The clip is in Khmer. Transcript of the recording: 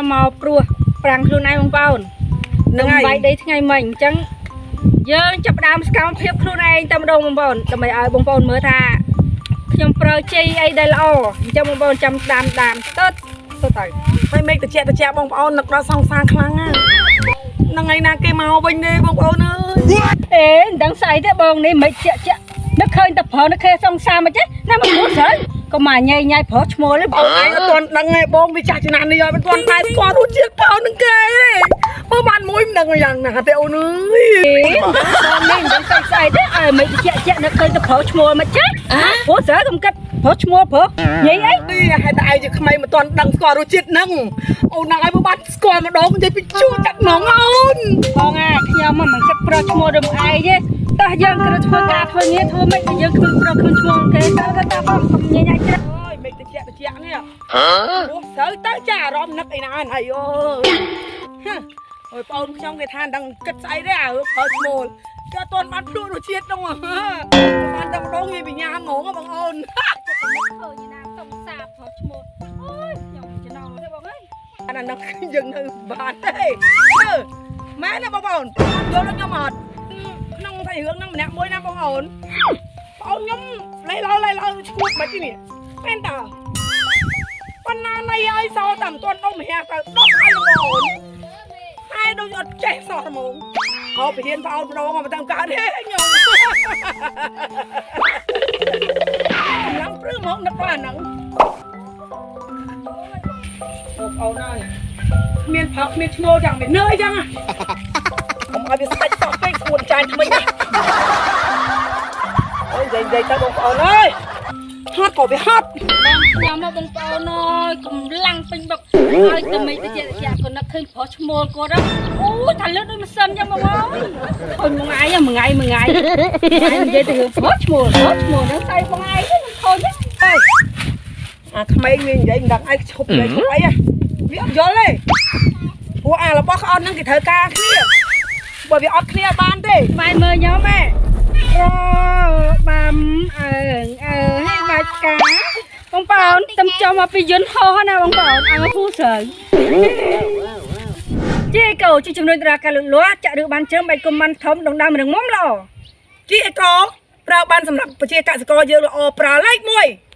ខ្ញុំមកព្រោះប្រាំងខ្លួនឯងបងប្អូននឹងបាយដីថ្ងៃមិញអញ្ចឹងយើងចាប់ដើមសកម្មភាពខ្លួនឯងតែម្ដងបងប្អូនដើម្បីឲ្យបងប្អូនមើលថាខ្ញុំប្រើជ័យអីដែលល្អអញ្ចឹងបងប្អូនចាំតាមទៅហើយមេឃតិចបងប្អូននឹកដល់សង្សារខ្លាំងណាស់នឹងថ្ងៃណាគេមកវិញទេបងប្អូនអើយអេមិនដឹងស្អីទេបងនេះមិនជានឹកឃើញតែប្រើនឹកឃើញសង្សារមិនចេះណាមកพูดស្អីក៏មកញ៉ៃប្រុសឈ្មោះទេបងឯងអត់ទាន់ដឹងទេបងវាចាស់ចំណាននេះហើយមិនទាន់តែស្គាល់រសជាតិបោនឹងគេទេមើលបានមួយមិនដឹងយ៉ាងណាទេអូនអើយបងនេះមិនដឹងស្អីទេឲ្យមិនជានឹកឃើញតែប្រុសឈ្មោះមិនចេះព្រោះស្អីកំកាត់ប្រុសឈ្មោះប្រុសញ៉ៃអីនេះហេតុតែឯងជាក្មេងមិនទាន់ដឹងស្គាល់រសជាតិហ្នឹងអូនហ្នឹងឲ្យមើលបានស្គាល់ម្ដងនិយាយពីជួចាក់ហ្នងអូនបងខ្ញុំមិនគិតប្រុសឈ្មោះរំឯងទេតោះយើងត្រូវធ្វើការធ្វើងារធ្វើមិនតែយើងគ្មានប្រុសគ្មានឈ្មោះគេតើតាបងកុំញ៉ៃច្រាស់អើយមិនតិចនេះទៅចាអារម្មណ៍នឹកអីណាហើយអូយអូយបងខ្ញុំគេថាដឹងគិតស្អីទេអើប្រើឈ្មោះគេអត់ទាន់បានភ្លក់រសជាតិហ្នឹងបានតែម្ដងនិយាយពីញ៉ាំហ្មងបងអូនចិត្តតែឃើញណាសុំសាប្រុសឈ្មោះអូយខ្ញុំចំណងទេបងអើយអាហ្នឹងយើងនៅបានទេម៉ែណាបងប្អូនយល់ដល់ខ្ញុំអត់ក្នុងតែរឿងហ្នឹងម្នាក់មួយណាបងប្អូនបងខ្ញុំលេឡឈ្មោះមិនទេនេះមែនតើប៉ុណ្ណាណៃឲ្យសោតែមិនទាន់ដុំរះទៅដុំឲ្យបងប្អូនតែដូចអត់ចេះសោះហ្មងហៅពីរៀនបងប្អូនមកតាមកើតទេខ្ញុំឡើងព្រឺហ្មងនឹកថាហ្នឹងបងប្អូនអើយមានផឹកមានឈ្មោះយ៉ាងមិននឿយចឹងកុំឲ្យវាស្ដាច់តោះពេកស្ងួនចាញ់ថ្មីណាអូយនិយាយទៅបងប្អូនអើយហត់ក៏វាហត់ខ្ញុំមកបងប្អូនអើយកម្លាំងពេញបុកហើយតែមិនតិចក៏នឹកឃើញប្រុសឈ្មោះគាត់អូថាលឿនដូចម៉ាស៊ីនចឹងបងអើយឃើញមួយថ្ងៃនិយាយទៅរឿងប្រុសឈ្មោះហ្នឹងស្អីបងឯងហ្នឹងឃើញទេអាក្មេងវានិយាយមិនដឹងអីឈប់និយាយឈប់អីវាអត់យល់ទេព្រោះអារបស់ក្អត់ហ្នឹងគេត្រូវការគ្នាបើវាអត់គ្នាបានទេម៉ែមើលខ្ញុំម៉ែអូបាំឲ្យបាច់កាបងប្អូនតំចំមកពីយន្តហោះណាបងប្អូនឲ្យមកពូស្រីជីកោជួយជំនួយតារាការលូតលាស់ចាក់ឬបានជើងបាច់កុំបានធំដងដើមរឹងមាំល្អជីកោប្រើបានសម្រាប់ប្រជាកសិករយើងល្អប្រើលេខ1